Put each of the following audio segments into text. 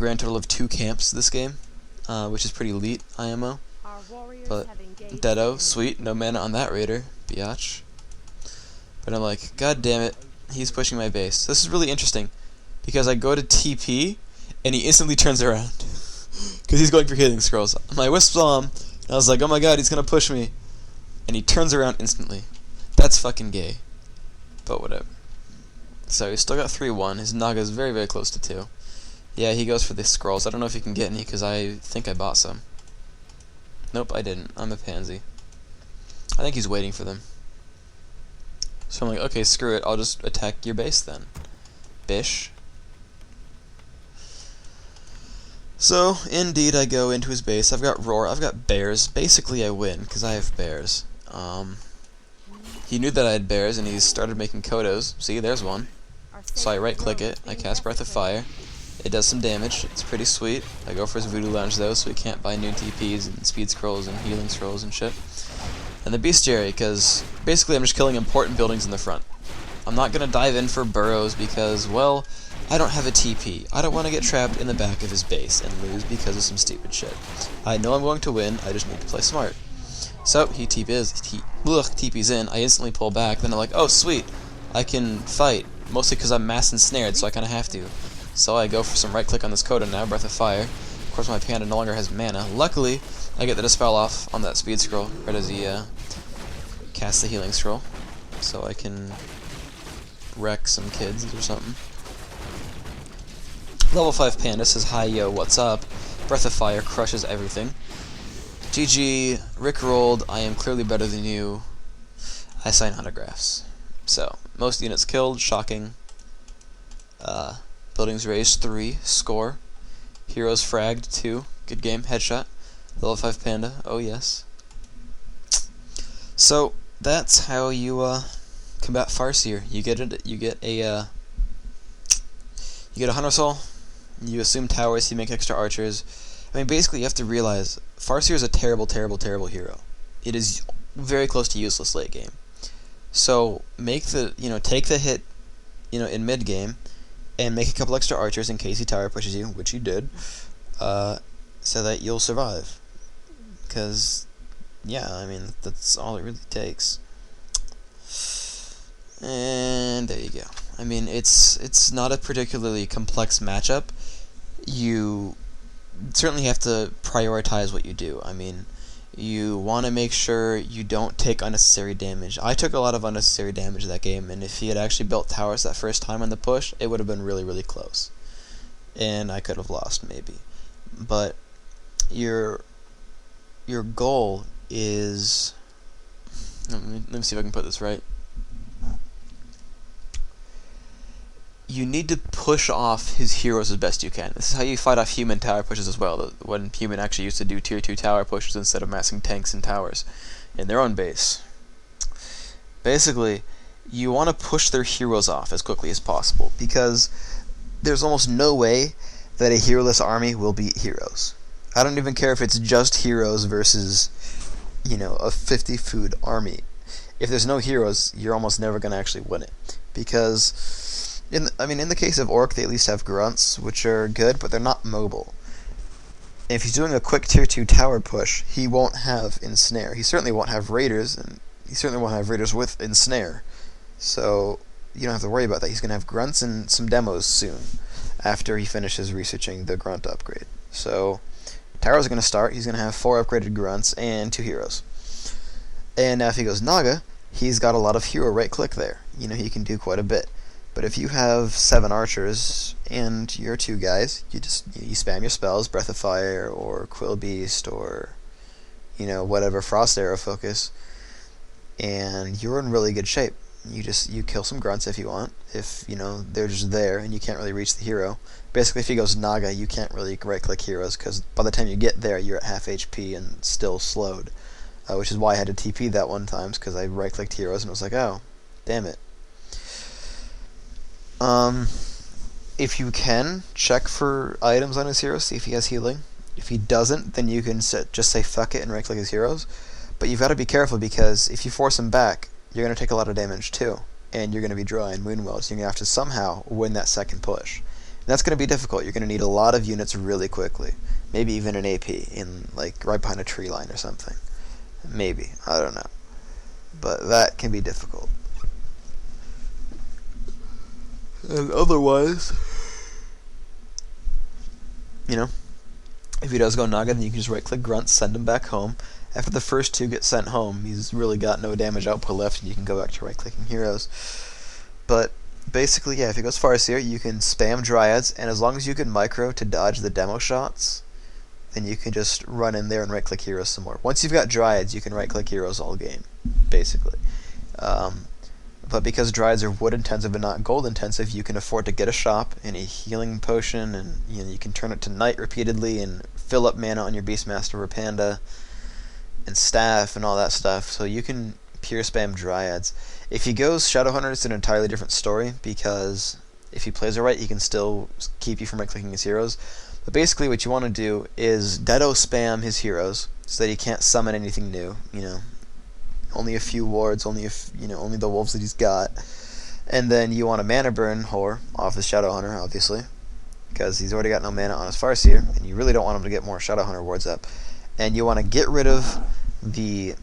grand total of 2 camps this game, which is pretty elite IMO. But Deado, sweet, no mana on that raider, biatch. But I'm like, god damn it, he's pushing my base. This is really interesting, because I go to TP, and he instantly turns around. Because he's going for healing scrolls. My wisp saw him, and I was like, oh my god, he's gonna push me. And he turns around instantly. That's fucking gay. But whatever. So he's still got 3-1. His Naga is very, very close to 2. Yeah, he goes for the scrolls. I don't know if he can get any, because I think I bought some. Nope, I didn't. I'm a pansy. I think he's waiting for them. So I'm like, okay, screw it. I'll just attack your base then. Bish. So, indeed, I go into his base. I've got Roar. I've got bears. Basically, I win, because I have bears. He knew that I had bears, and he started making Kodos. See, there's one. So I right-click it. I cast Breath of Fire. It does some damage. It's pretty sweet. I go for his Voodoo Lounge, though, so he can't buy new TPs and speed scrolls and healing scrolls and shit. And the Bestiary, because basically I'm just killing important buildings in the front. I'm not going to dive in for burrows because, well, I don't have a TP. I don't want to get trapped in the back of his base and lose because of some stupid shit. I know I'm going to win, I just need to play smart. So, he TPs in, I instantly pull back, then I'm like, oh sweet, I can fight, mostly because I'm mass ensnared, so I kind of have to. So I go for some right click on this Coda now, Breath of Fire. Of course my panda no longer has mana. Luckily, I get the Dispel off on that speed scroll, right as he casts the healing scroll. So I can wreck some kids or something. Level 5 Panda says, hi yo, what's up? Breath of Fire crushes everything. GG, Rickrolled, I am clearly better than you. I sign autographs. So, most units killed, shocking. Buildings raised, 3, score. Heroes fragged, 2, good game, headshot. Level 5 Panda, oh yes. So, that's how you combat Farseer. You get a Hunter Soul, you assume towers, you make extra archers. I mean, basically you have to realize Farseer is a terrible, terrible, terrible hero. It is very close to useless late game. So make the take the hit, in mid game, and make a couple extra archers in case he tower pushes you, which you did, so that you'll survive. Because, yeah, I mean that's all it really takes. And there you go. I mean, it's not a particularly complex matchup. You certainly have to prioritize what you do. I mean, you want to make sure you don't take unnecessary damage. I took a lot of unnecessary damage that game, and if he had actually built towers that first time on the push, it would have been really, really close. And I could have lost, maybe. But your goal is... Let me see if I can put this right. You need to push off his heroes as best you can. This is how you fight off human tower pushes as well, when human actually used to do tier 2 tower pushes instead of massing tanks and towers in their own base. Basically, you want to push their heroes off as quickly as possible, because there's almost no way that a heroless army will beat heroes. I don't even care if it's just heroes versus, a 50 food army. If there's no heroes, you're almost never going to actually win it, because... in the case of Orc, they at least have grunts, which are good, but they're not mobile. If he's doing a quick tier 2 tower push, he won't have ensnare. He certainly won't have raiders, and he certainly won't have raiders with ensnare. So you don't have to worry about that. He's going to have grunts and some demos soon, after he finishes researching the grunt upgrade. So towers are going to start. He's going to have 4 upgraded grunts and 2 heroes. And now if he goes Naga, he's got a lot of hero right click there. He can do quite a bit. But if you have 7 archers and you're 2 guys, you spam your spells, Breath of Fire or Quill Beast or whatever, Frost Arrow focus, and you're in really good shape. You kill some grunts if you want, if they're just there and you can't really reach the hero. Basically, if he goes Naga, you can't really right click heroes, because by the time you get there, you're at half HP and still slowed, which is why I had to TP that one time, because I right clicked heroes and it was like, oh, damn it. If you can, check for items on his heroes, see if he has healing. If he doesn't, then you can just say fuck it and right-click his heroes. But you've got to be careful, because if you force him back, you're going to take a lot of damage too. And you're going to be drawing Moonwells. You're going to have to somehow win that second push. That's going to be difficult. You're going to need a lot of units really quickly. Maybe even an AP in like right behind a tree line or something. Maybe. I don't know. But that can be difficult. And otherwise, you know, if he does go Naga, then you can just right-click Grunt, send him back home. After the first two get sent home, he's really got no damage output left, and you can go back to right-clicking heroes. But basically, yeah, if he goes Farseer, you can spam Dryads, and as long as you can micro to dodge the demo shots, then you can just run in there and right-click heroes some more. Once you've got Dryads, you can right-click heroes all game, basically. But because Dryads are wood-intensive and not gold-intensive, you can afford to get a shop and a healing potion, and you can turn it to night repeatedly and fill up mana on your Beastmaster or Panda and staff and all that stuff. So you can pure spam Dryads. If he goes Shadowhunter, it's an entirely different story, because if he plays it right, he can still keep you from right-clicking his heroes. But basically what you want to do is Dedo spam his heroes so that he can't summon anything new, only a few wards, only the wolves that he's got. And then you want to mana burn Whore off his Shadowhunter, obviously, because he's already got no mana on his Farseer, and you really don't want him to get more Shadowhunter wards up. And you want to get rid of the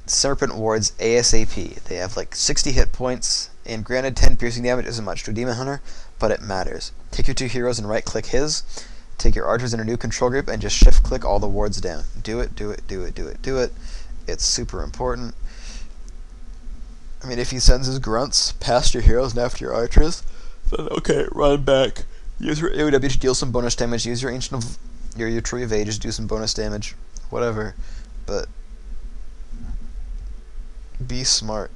Serpent wards ASAP. They have like 60 hit points, and granted 10 piercing damage isn't much to a Demon Hunter, but it matters. Take your two heroes and right click his, take your archers in a new control group, and just shift click all the wards down. Do it, do it, do it, do it, do it. It's super important. I mean, if he sends his grunts past your heroes and after your archers, then okay, run back. Use your AOW to deal some bonus damage. Use your Ancient of your Tree of Ages to do some bonus damage. Whatever. But be smart.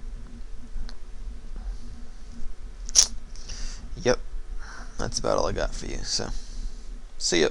Yep. That's about all I got for you, so see ya.